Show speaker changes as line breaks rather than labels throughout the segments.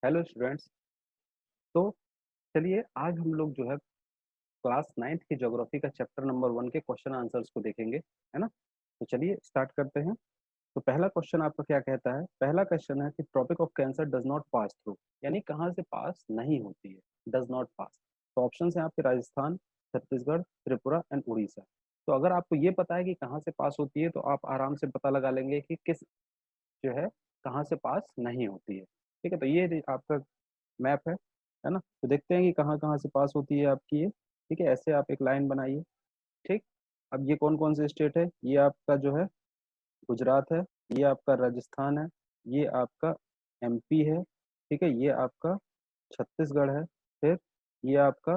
Hello students. तो चलिए आज हम लोग जो है क्लास 9th की ज्योग्राफी का चैप्टर नंबर 1 के क्वेश्चन आंसर्स को देखेंगे, है ना। तो चलिए स्टार्ट करते हैं। तो पहला क्वेश्चन आपका क्या कहता है? पहला क्वेश्चन है कि Tropic of Cancer does not pass through, यानी कहाँ से पास नहीं होती है, डज नॉट पास। तो ऑप्शन है आपके राजस्थान, छत्तीसगढ़, त्रिपुरा एंड उड़ीसा। तो अगर आपको ये पता है कि कहाँ से पास होती है तो आप आराम से पता लगा लेंगे कि किस जो है कहाँ से पास नहीं होती है। ठीक है, तो ये आपका मैप है ना। तो देखते हैं कि कहाँ कहाँ से पास होती है आपकी ये। ठीक है, ऐसे आप एक लाइन बनाइए। ठीक। अब ये कौन कौन से स्टेट है? ये आपका जो है गुजरात है, ये आपका राजस्थान है, ये आपका एमपी है, ठीक है, ये आपका छत्तीसगढ़ है, फिर ये आपका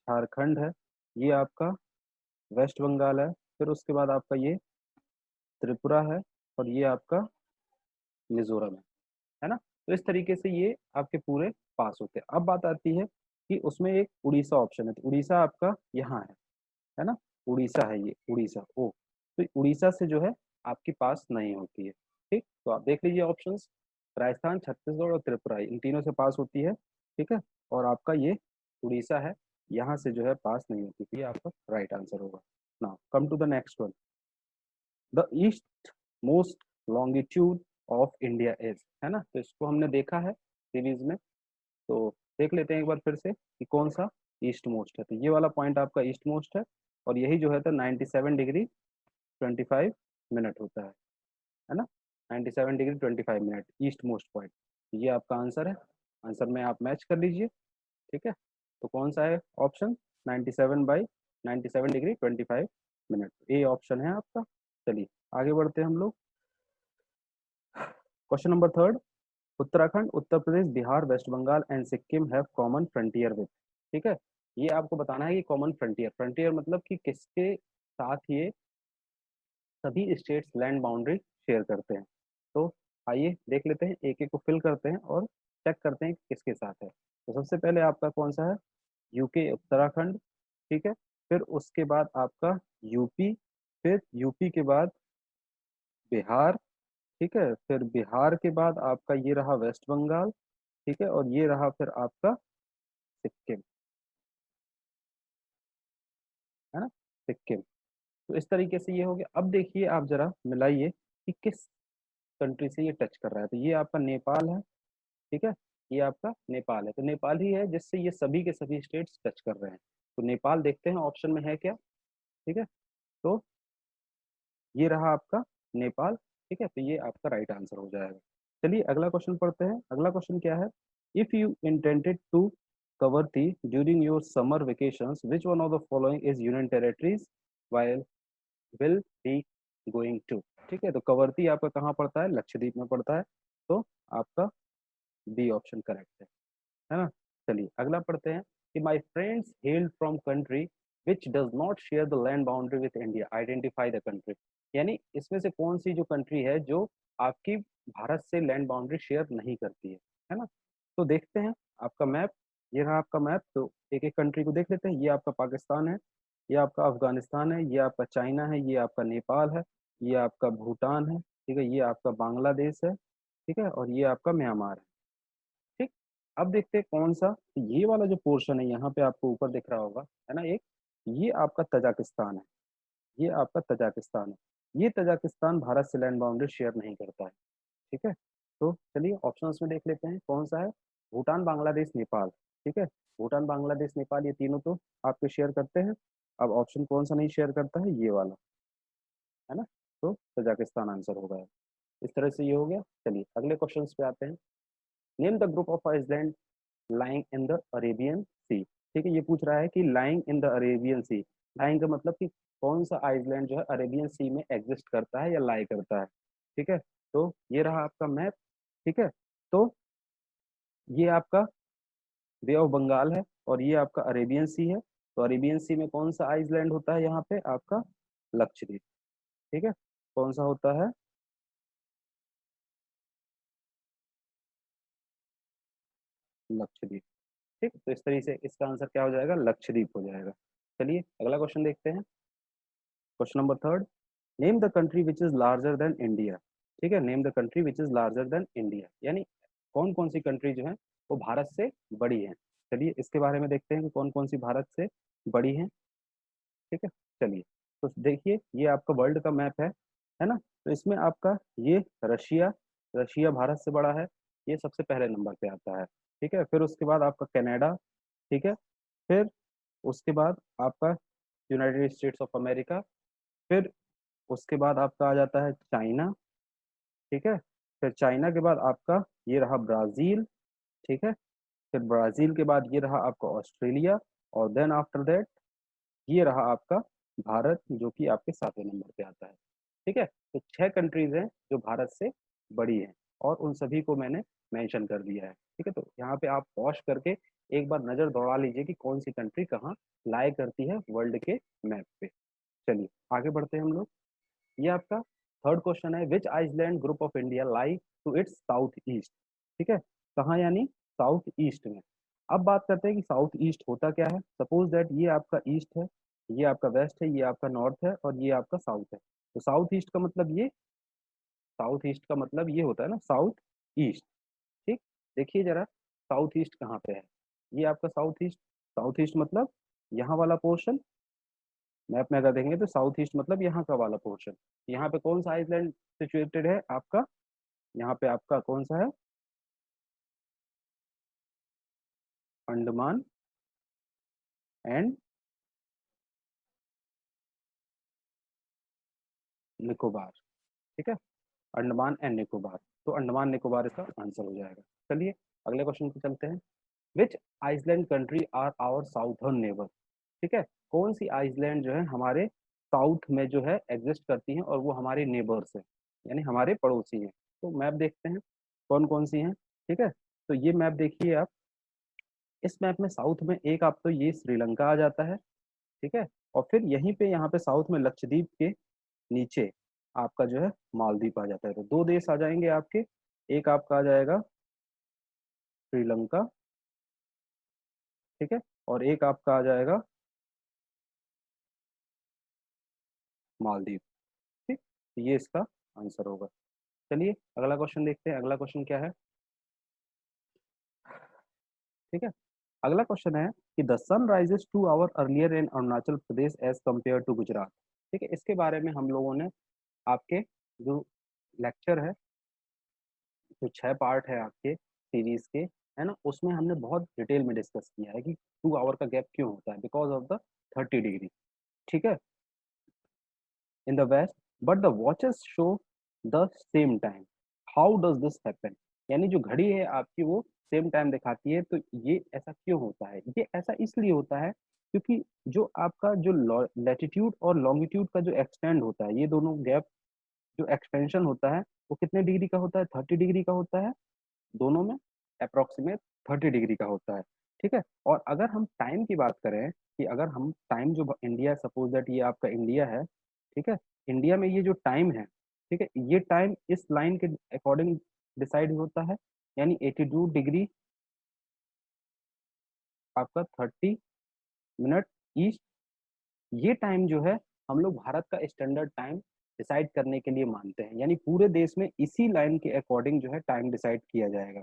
झारखंड है, ये आपका वेस्ट बंगाल है, फिर उसके बाद आपका ये त्रिपुरा है, और ये आपका मिजोरम है ना। तो इस तरीके से ये आपके पूरे पास होते हैं। अब बात आती है कि उसमें एक उड़ीसा ऑप्शन है, तो उड़ीसा आपका यहाँ है ना। उड़ीसा है, ये उड़ीसा ओ। तो उड़ीसा से जो है आपके पास नहीं होती है। ठीक, तो आप देख लीजिए ऑप्शंस, राजस्थान, छत्तीसगढ़ और त्रिपुरा, इन तीनों से पास होती है। ठीक है, और आपका ये उड़ीसा है, यहाँ से जो है पास नहीं होती, तो ये आपका राइट आंसर होगा। Now come to the next one. The east most longitude of India is, है ना। तो इसको हमने देखा है सीरीज में, तो देख लेते हैं एक बार फिर से कि कौन सा ईस्ट मोस्ट है। तो ये वाला पॉइंट आपका ईस्ट मोस्ट है, और यही जो है तो 97 डिग्री 25 मिनट होता है ना। 97 degree 25 minute east most point, ये आपका आंसर है। आंसर में आप मैच कर लीजिए। ठीक है, तो कौन सा है ऑप्शन? 97 बाई 97 डिग्री 25 मिनट, ये ऑप्शन है आपका। चलिए आगे बढ़ते हैं हम लोग। Question number third. Uttarakhand, Uttar Pradesh, Bihar, West Bengal and Sikkim have common frontier with. ठीक है, ये आपको बताना है कि कॉमन फ्रंटियर, फ्रंटियर मतलब कि किसके साथ ये सभी स्टेट्स लैंड बाउंड्री शेयर करते हैं। तो आइए देख लेते हैं, एक एक को फिल करते हैं और चेक करते हैं कि किसके साथ है। तो सबसे पहले आपका कौन सा है? यूके, उत्तराखंड। ठीक है, फिर उसके बाद आपका यूपी, फिर यूपी के बाद बिहार। ठीक है, फिर बिहार के बाद आपका ये रहा वेस्ट बंगाल। ठीक है, और ये रहा फिर आपका सिक्किम, है ना, सिक्किम। तो इस तरीके से ये हो गया। अब देखिए आप जरा मिलाइए कि किस कंट्री से ये टच कर रहा है। तो ये आपका नेपाल है। ठीक है, ये आपका नेपाल है, तो नेपाल ही है जिससे ये सभी के सभी स्टेट्स टच कर रहे हैं। तो नेपाल देखते हैं ऑप्शन में है क्या। ठीक है, तो ये रहा आपका नेपाल। ठीक है, तो ये आपका राइट आंसर हो जाएगा। चलिए अगला क्वेश्चन पढ़ते हैं। अगला क्वेश्चन क्या है? If you intended to cover it during your summer vacations which one of the following is union territories while will be going to. ठीक है, तो कवरती आपका कहाँ पड़ता है? लक्षद्वीप में पड़ता है। तो आपका बी ऑप्शन करेक्ट है ना। चलिए अगला पढ़ते हैं कि my friends held from country which does not share the land boundary with India, identify the country. यानी इसमें से कौन सी जो कंट्री है जो आपकी भारत से लैंड बाउंड्री शेयर नहीं करती है ना। तो देखते हैं आपका मैप, ये रहा आपका मैप। तो एक एक कंट्री को देख लेते हैं। ये आपका पाकिस्तान है, ये आपका अफगानिस्तान है, ये आपका चाइना है, ये आपका नेपाल है, ये आपका भूटान है, ठीक है, ये आपका बांग्लादेश है, ठीक है, और ये आपका म्यांमार है। ठीक, अब देखते हैं कौन सा। ये वाला जो पोर्शन है यहाँ पे आपको ऊपर दिख रहा होगा, है ना, एक, ये आपका तजाकिस्तान है। ये आपका तजाकिस्तान है। ये तजाकिस्तान भारत से लैंड बाउंड्री शेयर नहीं करता है। ठीक है, तो चलिए ऑप्शंस में देख लेते हैं कौन सा है। भूटान, बांग्लादेश, नेपाल। ठीक है, भूटान, बांग्लादेश, नेपाल, ये तीनों तो आपके शेयर करते हैं। अब ऑप्शन कौन सा नहीं शेयर करता है? ये वाला, है ना। तो तजाकिस्तान आंसर होगा। इस तरह से ये हो गया। चलिए अगले क्वेश्चन पे आते हैं। Name the group of island lying in the Arabian Sea. ठीक है, ये पूछ रहा है कि lying in the Arabian Sea, lying का मतलब कि कौन सा आइसलैंड जो है अरेबियन सी में एग्जिस्ट करता है या लाई करता है। ठीक है, तो ये रहा आपका मैप। ठीक है, तो ये आपका बे ऑफ बंगाल है, और ये आपका अरेबियन सी है। तो अरेबियन सी में कौन सा आइसलैंड होता है यहाँ पे? आपका लक्षद्वीप। ठीक है, कौन सा होता है? लक्षद्वीप। ठीक, तो इस तरीके से इसका आंसर क्या हो जाएगा? लक्षद्वीप हो जाएगा। चलिए अगला क्वेश्चन देखते हैं। Question number third. Name the country which is larger than India. ठीक है, name the country which is larger than India, यानी कौन कौन सी कंट्री जो है वो भारत से बड़ी है। चलिए इसके बारे में देखते हैं कि कौन कौन सी भारत से बड़ी है। ठीक है, चलिए तो देखिए ये आपका वर्ल्ड का मैप है ना। तो इसमें आपका ये रशिया, रशिया भारत से बड़ा है, ये सबसे पहले नंबर पे आता है। ठीक है, फिर उसके बाद आपका कनाडा। ठीक है, फिर उसके बाद आपका यूनाइटेड स्टेट्स ऑफ अमेरिका। फिर उसके बाद आपका आ जाता है चाइना। ठीक है, फिर चाइना के बाद आपका ये रहा ब्राज़ील। ठीक है, फिर ब्राज़ील के बाद ये रहा आपका ऑस्ट्रेलिया। और देन आफ्टर दैट ये रहा आपका भारत, जो कि आपके 7वें नंबर पे आता है। ठीक है, तो 6 कंट्रीज हैं जो भारत से बड़ी हैं, और उन सभी को मैंने मेंशन कर दिया है। ठीक है, तो यहाँ पे आप पॉज करके एक बार नज़र दौड़ा लीजिए कि कौन सी कंट्री कहाँ लाई करती है वर्ल्ड के मैप पे। चलिए आगे बढ़ते हैं हम लोग। ये आपका थर्ड क्वेश्चन है, which island group of India lie to its south east. ठीक है, कहाँ यानी साउथ ईस्ट में। अब बात करते हैं कि साउथ ईस्ट होता क्या है। सपोज दैट ये आपका ईस्ट है, ये आपका वेस्ट है, ये आपका नॉर्थ है, और ये आपका साउथ है। तो साउथ ईस्ट का मतलब ये, साउथ ईस्ट का मतलब ये होता है ना, साउथ ईस्ट। ठीक, देखिए जरा साउथ ईस्ट कहाँ पे है। ये आपका साउथ ईस्ट, साउथ ईस्ट मतलब यहाँ वाला पोर्शन। मैप में अगर देखेंगे तो साउथ ईस्ट मतलब यहाँ का वाला पोर्शन। यहाँ पे कौन सा आइलैंड सिचुएटेड है आपका, यहाँ पे आपका कौन सा है, अंडमान एंड निकोबार। ठीक है, अंडमान एंड निकोबार, तो अंडमान निकोबार इसका आंसर हो जाएगा। चलिए अगले क्वेश्चन पे चलते हैं। Which island country are our southern neighbour. ठीक है, कौन सी आइसलैंड जो है हमारे साउथ में जो है एग्जिस्ट करती हैं, और वो हमारे नेबर्स हैं, यानी हमारे पड़ोसी हैं। तो मैप देखते हैं कौन कौन सी हैं। ठीक है, तो ये मैप देखिए आप, इस मैप में साउथ में एक आप तो ये श्रीलंका आ जाता है। ठीक है, और फिर यहीं पे यहाँ पे साउथ में लक्षद्वीप के नीचे आपका जो है मालदीव आ जाता है। तो दो देश आ जाएंगे आपके, एक आपका आ जाएगा श्रीलंका। ठीक है, और एक आपका आ जाएगा मालदीव। ठीक, तो ये इसका आंसर होगा। चलिए अगला क्वेश्चन देखते हैं, अगला क्वेश्चन क्या है। ठीक है, अगला क्वेश्चन है कि the sun rises 2 hour earlier in Arunachal Pradesh as compare to Gujarat. ठीक है, इसके बारे में हम लोगों ने आपके जो लेक्चर है, जो 6 पार्ट है आपके सीरीज के, है ना, उसमें हमने बहुत डिटेल में डिस्कस किया है कि 2 आवर का गैप क्यों होता है, बिकॉज ऑफ द 30 डिग्री। ठीक है, in the west, but the watches show the same time. How does this happen, यानी जो घड़ी है आपकी वो सेम टाइम दिखाती है, तो ये ऐसा क्यों होता है। ये ऐसा इसलिए होता है क्योंकि जो आपका जो लैटिट्यूड और लॉन्गिट्यूड का जो एक्सटेंड होता है, ये दोनों गैप जो एक्सटेंशन होता है वो कितने डिग्री का होता है, 30 डिग्री का होता है। दोनों में अप्रोक्सीमेट 30 डिग्री का होता है। ठीक है, और अगर हम टाइम की बात करें कि अगर हम टाइम जो इंडिया, सपोज दैट ये आपका इंडिया है। ठीक है, इंडिया में ये जो टाइम है, ठीक है, ये टाइम इस लाइन के अकॉर्डिंग डिसाइड होता है, यानी 82 डिग्री आपका 30 मिनट ईस्ट। ये टाइम जो है हम लोग भारत का स्टैंडर्ड टाइम डिसाइड करने के लिए मानते हैं, यानी पूरे देश में इसी लाइन के अकॉर्डिंग जो है टाइम डिसाइड किया जाएगा।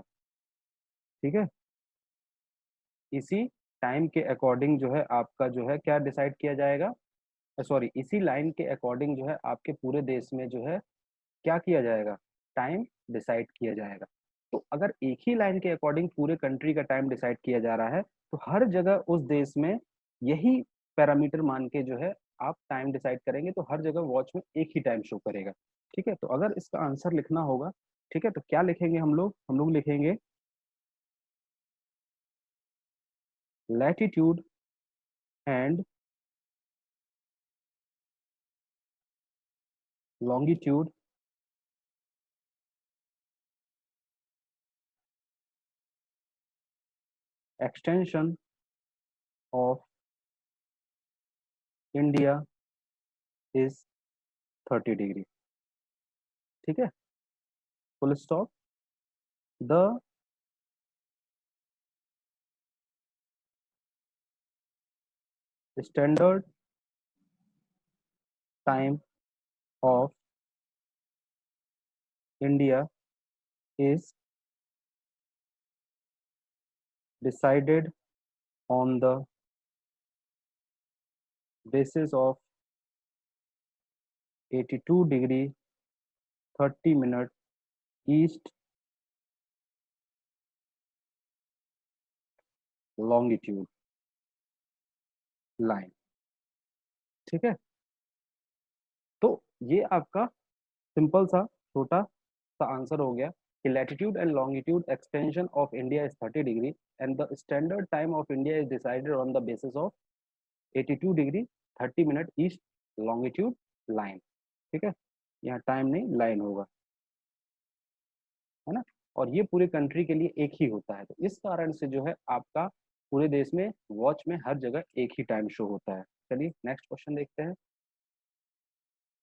ठीक है, इसी टाइम के अकॉर्डिंग जो है आपका जो है क्या डिसाइड किया जाएगा, सॉरी, इसी लाइन के अकॉर्डिंग जो है आपके पूरे देश में जो है क्या किया जाएगा, टाइम डिसाइड किया जाएगा। तो अगर एक ही लाइन के अकॉर्डिंग पूरे कंट्री का टाइम डिसाइड किया जा रहा है, तो हर जगह उस देश में यही पैरामीटर मान के जो है आप टाइम डिसाइड करेंगे, तो हर जगह वॉच में एक ही टाइम शो करेगा। ठीक है, तो अगर इसका आंसर लिखना होगा, ठीक है, तो क्या लिखेंगे हम लोग लिखेंगे latitude and longitude extension of India is 30 degree. ठीक है, full stop. The standard time of India is decided on the basis of 82 degree 30 minute east longitude line. ठीक है, तो ये आपका सिंपल सा छोटा सा आंसर हो गया कि latitude and longitude extension of India is 30 degree and the standard time of India is decided on the basis of 82 degree 30 minute east longitude line. ठीक है, यहाँ टाइम नहीं लाइन होगा, है ना। और ये पूरे कंट्री के लिए एक ही होता है, तो इस कारण से जो है आपका पूरे देश में वॉच में हर जगह एक ही टाइम शो होता है। चलिए नेक्स्ट क्वेश्चन देखते हैं।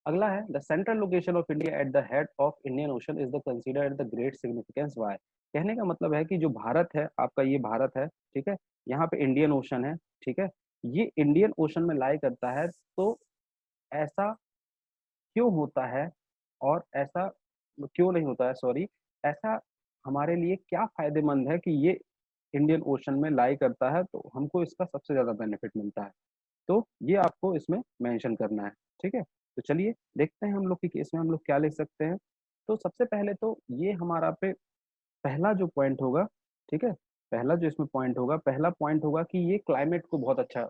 अगला है the central location of India at the head of Indian Ocean is the considered the great significance why. कहने का मतलब है कि जो भारत है आपका, ये भारत है, ठीक है, यहाँ पे इंडियन ओशन है, ठीक है, ये इंडियन ओशन में लाई करता है, तो ऐसा क्यों होता है और ऐसा क्यों नहीं होता है, सॉरी, ऐसा हमारे लिए क्या फायदेमंद है कि ये इंडियन ओशन में लाई करता है, तो हमको इसका सबसे ज्यादा बेनिफिट मिलता है, तो ये आपको इसमें मेंशन करना है। ठीक है, तो चलिए देखते हैं हम लोग कि इसमें हम लोग क्या लिख सकते हैं। तो सबसे पहले तो ये हमारा पे पहला जो पॉइंट होगा, ठीक है, पहला जो इसमें पॉइंट होगा, पहला पॉइंट होगा कि ये क्लाइमेट को बहुत अच्छा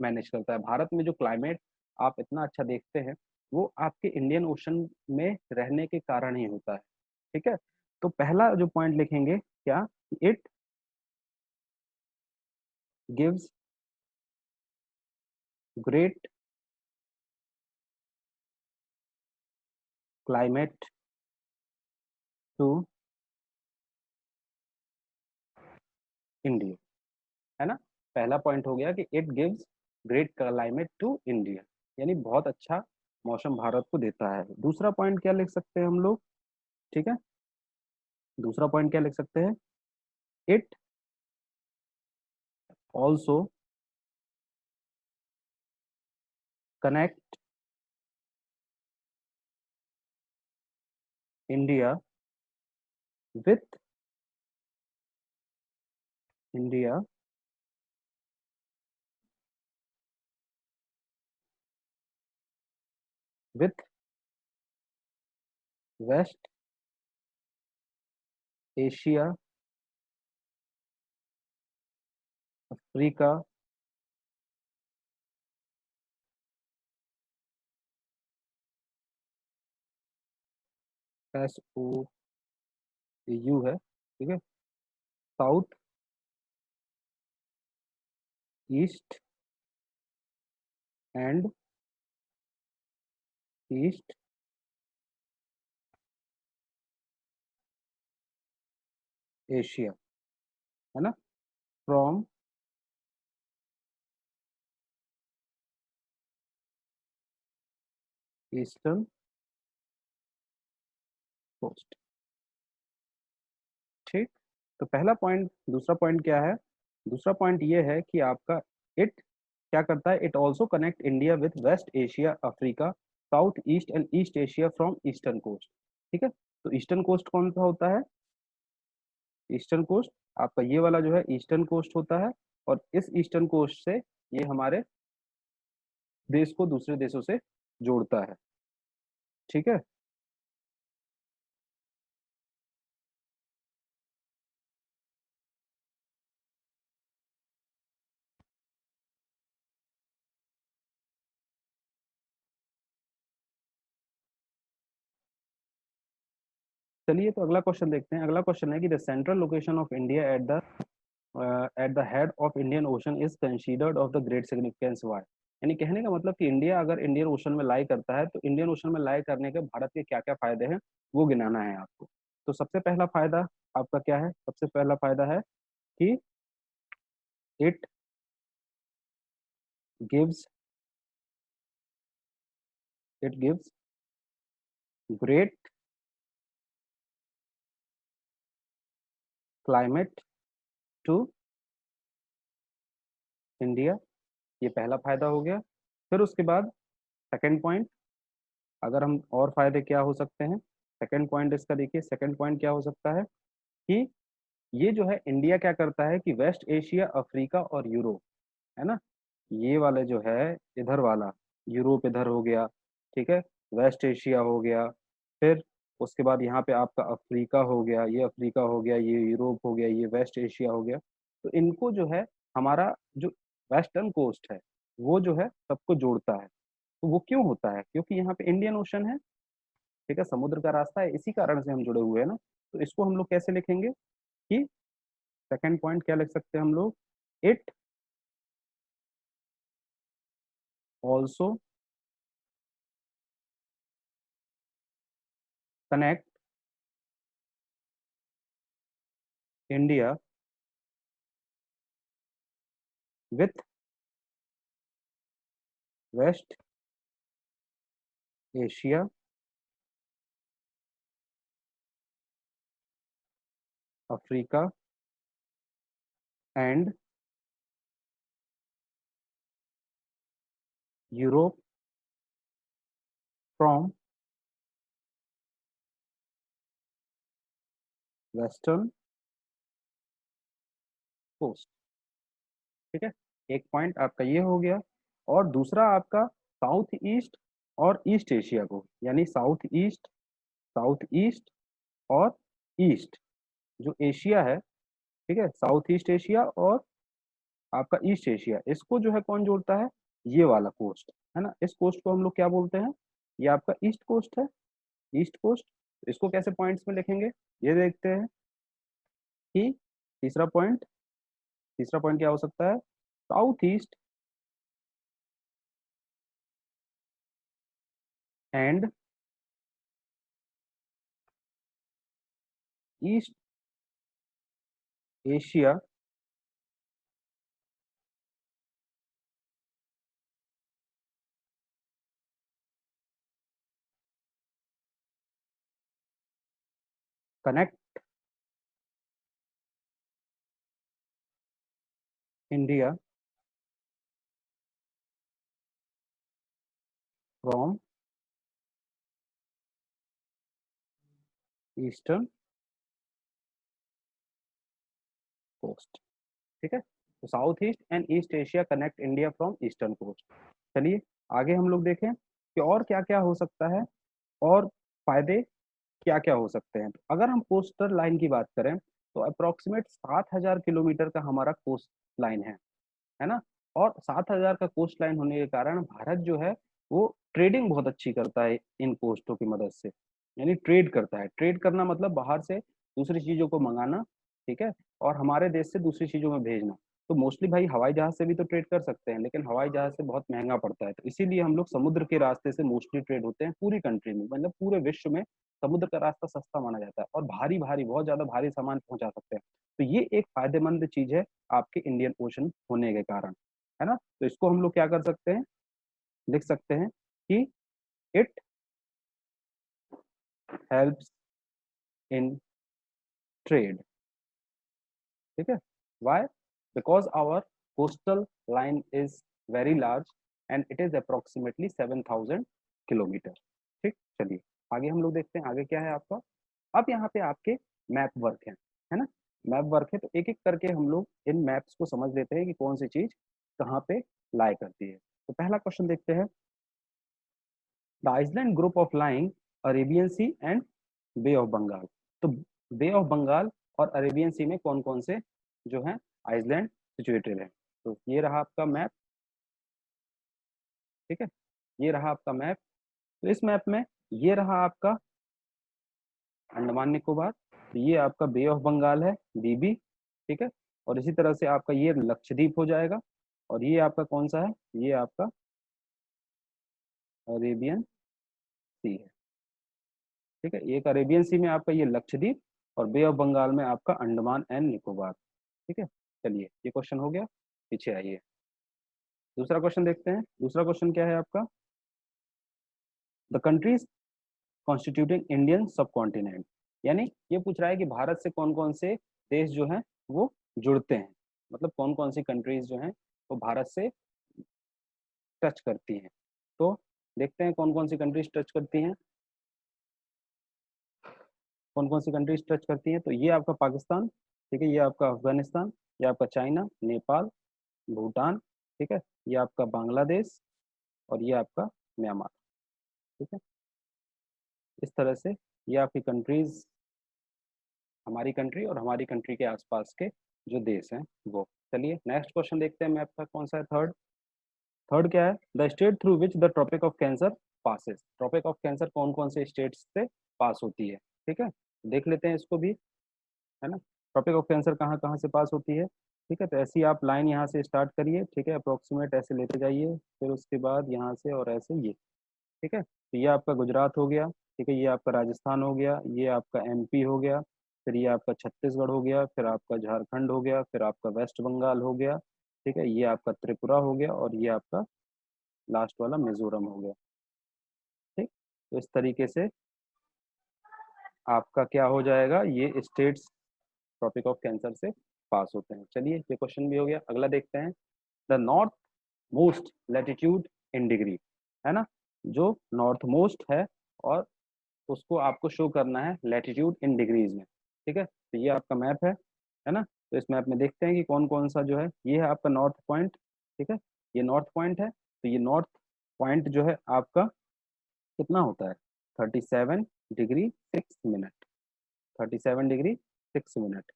मैनेज करता है। भारत में जो क्लाइमेट आप इतना अच्छा देखते हैं, वो आपके इंडियन ओशन में रहने के कारण ही होता है। ठीक है, तो पहला जो पॉइंट लिखेंगे क्या, it gives great climate to India, है ना। पहला पॉइंट हो गया कि it gives great climate to India, यानी बहुत अच्छा मौसम भारत को देता है। दूसरा पॉइंट क्या लिख सकते हैं हम लोग, ठीक है, दूसरा पॉइंट क्या लिख सकते हैं, it also connect India with India with West Asia Africa SOU है, ठीक है, South East and East Asia, है ना, फ्रॉम ईस्टर्न कोस्ट। ठीक, तो पहला पॉइंट, दूसरा पॉइंट क्या है, दूसरा पॉइंट ये है कि आपका इट क्या करता है, it also connect India with West Asia Africa South East and East Asia from eastern coast. ठीक है, तो ईस्टर्न कोस्ट कौन सा होता है, ईस्टर्न कोस्ट आपका ये वाला जो है ईस्टर्न कोस्ट होता है, और इस ईस्टर्न कोस्ट से ये हमारे देश को दूसरे देशों से जोड़ता है। ठीक है, चलिए तो अगला क्वेश्चन देखते हैं। अगला क्वेश्चन है कि the central location of India at the head of Indian Ocean is considered of the great significance why. यानी कहने का मतलब कि इंडिया अगर इंडियन ओशन में लाई करता है, तो इंडियन ओशन में लाई करने के भारत के क्या क्या फायदे हैं वो गिनाना है आपको। तो सबसे पहला फायदा आपका क्या है, सबसे पहला फायदा है कि it gives it gives great climate to India, ये पहला फायदा हो गया। फिर उसके बाद सेकंड पॉइंट, अगर हम और फायदे क्या हो सकते हैं, सेकंड पॉइंट इसका देखिए, सेकंड पॉइंट क्या हो सकता है कि ये जो है इंडिया क्या करता है कि वेस्ट एशिया, अफ्रीका और यूरोप, है ना, ये वाला जो है इधर वाला, यूरोप इधर हो गया, ठीक है, वेस्ट एशिया हो गया, फिर उसके बाद यहाँ पे आपका अफ्रीका हो गया, ये अफ्रीका हो गया, ये यूरोप हो गया, ये वेस्ट एशिया हो गया। तो इनको जो है हमारा जो वेस्टर्न कोस्ट है वो जो है सबको जोड़ता है। तो वो क्यों होता है? क्योंकि यहाँ पे इंडियन ओशन है, ठीक है, समुद्र का रास्ता है, इसी कारण से हम जुड़े हुए हैं ना। तो इसको हम लोग कैसे लिखेंगे कि सेकंड पॉइंट क्या लिख सकते हैं हम लोग, it also connect India with West Asia, Africa and Europe from western coast. ठीक है, एक पॉइंट आपका ये हो गया। और दूसरा आपका साउथ ईस्ट और ईस्ट एशिया को, यानी साउथ ईस्ट और ईस्ट जो एशिया है, ठीक है, साउथ ईस्ट एशिया और आपका ईस्ट एशिया, इसको जो है कौन जोड़ता है? ये वाला कोस्ट, है ना। इस कोस्ट को हम लोग क्या बोलते हैं? ये आपका ईस्ट कोस्ट है, ईस्ट कोस्ट। इसको कैसे पॉइंट्स में लिखेंगे ये देखते हैं कि तीसरा पॉइंट क्या हो सकता है? South East and East Asia connect India from eastern coast. ठीक है, तो South East and East Asia connect India from eastern coast. चलिए आगे हम लोग देखें कि और क्या क्या हो सकता है और फायदे क्या क्या हो सकते हैं। तो अगर हम कोस्टल लाइन की बात करें तो अप्रोक्सीमेट 7,000 किलोमीटर का हमारा कोस्ट लाइन है ना। और 7,000 का कोस्ट लाइन होने के कारण भारत जो है वो ट्रेडिंग बहुत अच्छी करता है इन कोस्टों की मदद से, यानी ट्रेड करता है। ट्रेड करना मतलब बाहर से दूसरी चीजों को मंगाना, ठीक है, और हमारे देश से दूसरी चीजों में भेजना। तो मोस्टली भाई हवाई जहाज से भी तो ट्रेड कर सकते हैं, लेकिन हवाई जहाज से बहुत महंगा पड़ता है, तो इसीलिए हम लोग समुद्र के रास्ते से मोस्टली ट्रेड होते हैं पूरी कंट्री में, मतलब पूरे विश्व में समुद्र का रास्ता सस्ता माना जाता है और भारी भारी बहुत ज्यादा भारी सामान पहुंचा सकते हैं। तो ये एक फायदेमंद चीज है आपके इंडियन ओशन होने के कारण, है ना। तो इसको हम लोग क्या कर सकते हैं, लिख सकते हैं कि इट हेल्प्स इन ट्रेड। ठीक है, why? Because our coastal line is very large and it is approximately 7,000 kilometre. ठीक, चलिए आगे हम लोग देखते हैं आगे क्या है आपका। अब यहाँ पे आपके मैप वर्क है ना। मैप वर्क है, तो एक एक करके हम लोग इन मैप्स को समझ लेते हैं कि कौन सी चीज कहाँ पे लाई करती है। तो पहला क्वेश्चन देखते हैं, the island group of lying Arabian Sea and Bay of Bengal. तो बे ऑफ बंगाल और अरेबियन सी में कौन कौन से जो है आइसलैंड सिचुएटेड है। तो ये रहा आपका मैप, ठीक है, ये रहा आपका मैप। तो इस मैप में ये रहा आपका अंडमान निकोबार, तो ये आपका बे ऑफ बंगाल है, बीबी, ठीक है, और इसी तरह से आपका ये लक्षद्वीप हो जाएगा, और ये आपका कौन सा है, ये आपका अरेबियन सी है। ठीक है, एक अरेबियन सी में आपका ये लक्षद्वीप और बे ऑफ बंगाल में आपका अंडमान एंड निकोबार। ठीक है, चलिए ये क्वेश्चन हो गया, पीछे आइए दूसरा क्वेश्चन देखते हैं। दूसरा क्वेश्चन क्या है आपका, द कंट्रीज कॉन्स्टिट्यूटिंग इंडियन सब कॉन्टिनेंट, यानी ये पूछ रहा है कि भारत से कौन कौन से देश जो हैं वो जुड़ते हैं, मतलब कौन कौन सी कंट्रीज जो हैं वो भारत से टच करती हैं। तो देखते हैं कौन कौन सी कंट्रीज टच करती हैं, कौन कौन सी कंट्रीज टच करती हैं। तो ये आपका पाकिस्तान, ठीक है, ये आपका अफगानिस्तान, ये आपका चाइना, नेपाल, भूटान, ठीक है, ये आपका बांग्लादेश और ये आपका म्यांमार। ठीक है, इस तरह से ये आपकी कंट्रीज, हमारी कंट्री और हमारी कंट्री के आसपास के जो देश हैं वो। चलिए नेक्स्ट क्वेश्चन देखते हैं मैप का, कौन सा है, थर्ड। थर्ड क्या है, the state through which the Tropic of Cancer passes. Tropic of Cancer कौन कौन से स्टेट्स से पास होती है, ठीक है, देख लेते हैं इसको भी, है ना। ट्रॉपिक ऑफ कैंसर कहाँ कहाँ से पास होती है, ठीक है, तो ऐसी आप लाइन यहाँ से स्टार्ट करिए, ठीक है, अप्रोक्सीमेट ऐसे लेते जाइए, फिर उसके बाद यहाँ से और ऐसे ये, ठीक है, तो ये आपका गुजरात हो गया, ठीक है, ये आपका राजस्थान हो गया, ये आपका एमपी हो गया, फिर ये आपका छत्तीसगढ़ हो गया, फिर आपका झारखंड हो गया, फिर आपका वेस्ट बंगाल हो गया, ठीक है, ये आपका त्रिपुरा हो गया और ये आपका लास्ट वाला मिजोरम हो गया। ठीक, तो इस तरीके से आपका क्या हो जाएगा, ये स्टेट्स ट्रॉपिक ऑफ कैंसर से पास होते हैं। चलिए ये क्वेश्चन भी हो गया, अगला देखते हैं। The north most latitude in degree, है ना, जो नॉर्थ मोस्ट है और उसको आपको शो करना है लैटिट्यूड इन डिग्रीज में। ठीक है, तो ये आपका मैप है ना, तो इस मैप में देखते हैं कि कौन कौन सा जो है, ये है आपका नॉर्थ पॉइंट, ठीक है, ये नॉर्थ पॉइंट है, तो ये नॉर्थ पॉइंट जो है आपका कितना होता है, 37 डिग्री 6 मिनट, 37 डिग्री 6 मिनट,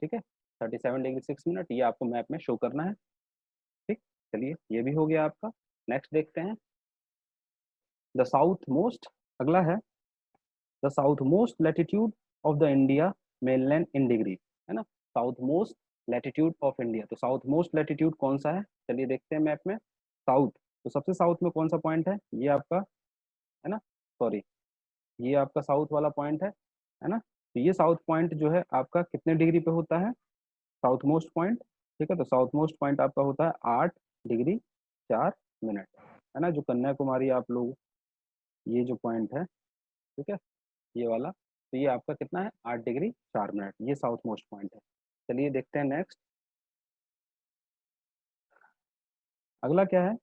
ठीक है, 37 डिग्री 6 मिनट, ये आपको मैप में शो करना है। ठीक, चलिए ये भी हो गया आपका। नेक्स्ट देखते हैं, द साउथ मोस्ट, अगला है the south most latitude of the India mainland in degree, है ना, south most latitude of India, तो साउथ मोस्ट लैटिट्यूड कौन सा है, चलिए देखते हैं मैप में। साउथ, तो सबसे साउथ में कौन सा पॉइंट है, ये आपका, है ना, सॉरी, ये आपका साउथ वाला पॉइंट है ना, तो ये साउथ पॉइंट जो है आपका कितने डिग्री पे होता है, साउथ मोस्ट पॉइंट, ठीक है, तो साउथ मोस्ट पॉइंट आपका होता है 8 डिग्री 4 मिनट, है ना, जो कन्याकुमारी आप लोग, ये जो पॉइंट है, ठीक है, ये वाला, तो ये आपका कितना है, 8 डिग्री 4 मिनट, ये साउथ मोस्ट पॉइंट है। चलिए देखते हैं नेक्स्ट, अगला क्या है,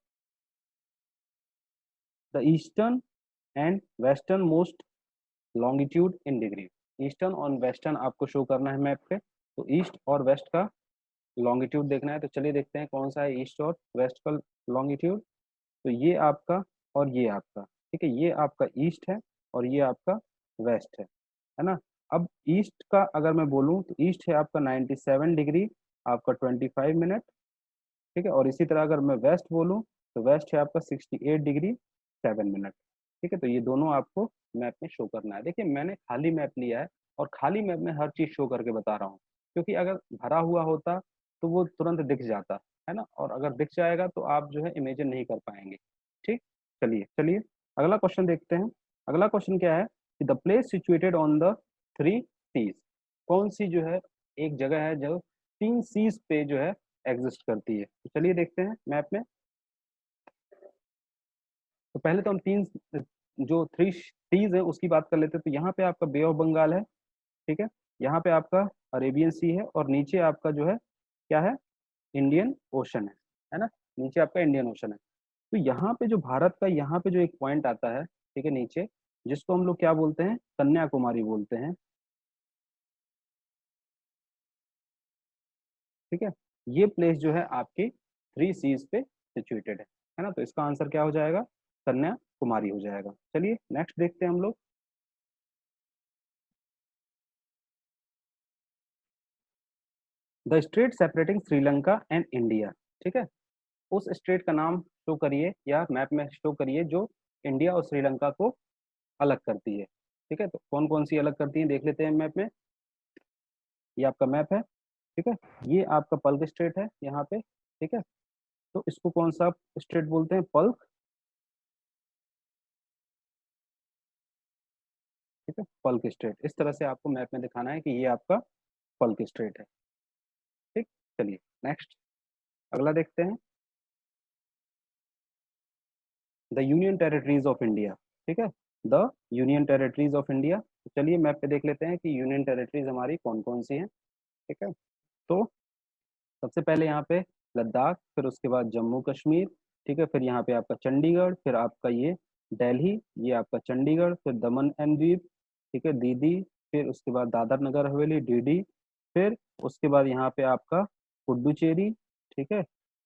the eastern and western most longitude in degree. Eastern और वेस्टर्न आपको शो करना है मैप पे, तो ईस्ट और वेस्ट का लॉन्गिट्यूड देखना है, तो चलिए देखते हैं कौन सा है ईस्ट और वेस्ट का लॉन्गिट्यूड। तो ये आपका और ये आपका, ठीक है, ये आपका ईस्ट है और ये आपका वेस्ट है ना। अब ईस्ट का अगर मैं बोलूँ तो ईस्ट है आपका 97 डिग्री आपका 25 मिनट, ठीक है, और इसी तरह अगर मैं वेस्ट बोलूँ तो वेस्ट है आपका 68 डिग्री 7 मिनट, ठीक है, तो ये दोनों आपको मैप में शो करना है। देखिए मैंने खाली मैप लिया है और खाली मैप में हर चीज़ शो करके बता रहा हूँ, क्योंकि अगर भरा हुआ होता तो वो तुरंत दिख जाता, है ना, और अगर दिख जाएगा तो आप जो है इमेजिन नहीं कर पाएंगे। ठीक, चलिए चलिए अगला क्वेश्चन देखते हैं। अगला क्वेश्चन क्या है कि the place situated on the 3 seas, कौन सी जो है एक जगह है जो 3 सीज पे जो है एग्जिस्ट करती है, तो चलिए देखते हैं मैप में। तो पहले तो हम तीन, जो 3 सीज है उसकी बात कर लेते हैं, तो यहाँ पे आपका बे ऑफ बंगाल है, ठीक है, यहाँ पे आपका अरेबियन सी है और नीचे आपका जो है क्या है, इंडियन ओशन है ना, नीचे आपका इंडियन ओशन है। तो यहाँ पे जो भारत का यहाँ पे जो एक पॉइंट आता है, ठीक है, नीचे, जिसको हम लोग क्या बोलते हैं, कन्याकुमारी बोलते हैं, ठीक है, ये प्लेस जो है आपकी 3 सीज पे सिचुएटेड है ना, तो इसका आंसर क्या हो जाएगा, कन्याकुमारी हो जाएगा। चलिए नेक्स्ट देखते हैं हम लोग, the straight separating Sri Lanka and India, ठीक है, उस स्ट्रेट का नाम शो करिए या मैप में शो करिए जो इंडिया और श्रीलंका को अलग करती है, ठीक है, तो कौन कौन सी अलग करती है देख लेते हैं मैप में। ये आपका मैप है, ठीक है, ये आपका पल्क स्ट्रेट है यहाँ पे, ठीक है, तो इसको कौन सा स्ट्रेट बोलते हैं, पल्क, ठीक है, पल्क स्ट्रेट, इस तरह से आपको मैप में दिखाना है कि ये आपका पल्क स्ट्रेट है। ठीक, चलिए नेक्स्ट अगला देखते हैं, the union territories of India, ठीक है, the union territories of India, तो चलिए मैप पे देख लेते हैं कि यूनियन टेरिटरीज हमारी कौन कौन सी हैं, ठीक है, तो सबसे पहले यहाँ पे लद्दाख, फिर उसके बाद जम्मू कश्मीर, ठीक है, फिर यहाँ पे आपका चंडीगढ़, फिर आपका ये दिल्ली, ये आपका चंडीगढ़, फिर दमन एंड दीव, ठीक है, दीदी, फिर उसके बाद दादर नगर हवेली डीडी, फिर उसके बाद यहाँ पे आपका पुडुचेरी, ठीक है।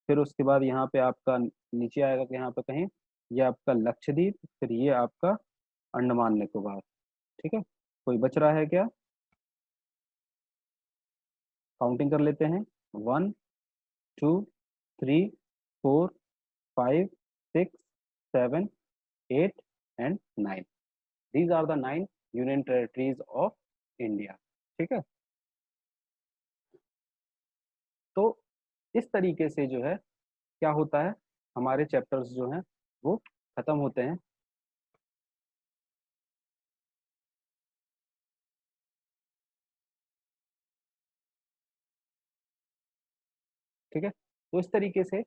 फिर उसके बाद यहाँ पे आपका नीचे आएगा कि यहाँ पे कहीं ये आपका लक्षद्वीप, फिर ये आपका अंडमान निकोबार, ठीक है। कोई बच रहा है क्या? काउंटिंग कर लेते हैं। 1 2 3 4 5 6 7 8 and 9। These are the 9 union territories of India, ठीक है। तो इस तरीके से जो है क्या होता है, हमारे चैप्टर्स जो हैं वो खत्म होते हैं। ठीक है, तो इस तरीके से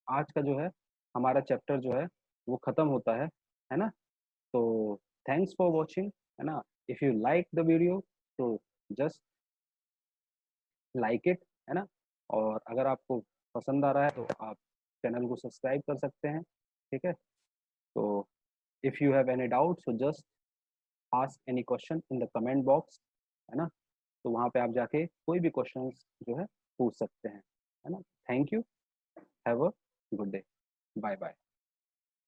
आज का जो है हमारा चैप्टर जो है वो खत्म होता है ना। तो थैंक्स फॉर वॉचिंग, है ना। If you like the video तो जस्ट लाइक इट, है ना। और अगर आपको पसंद आ रहा है तो आप चैनल को सब्सक्राइब कर सकते हैं, ठीक है। तो if you have any doubt so just ask any question in the comment box, है ना। तो वहाँ पे आप जाके कोई भी क्वेश्चंस जो है पूछ सकते हैं, है ना। Thank you, have a good day, bye bye.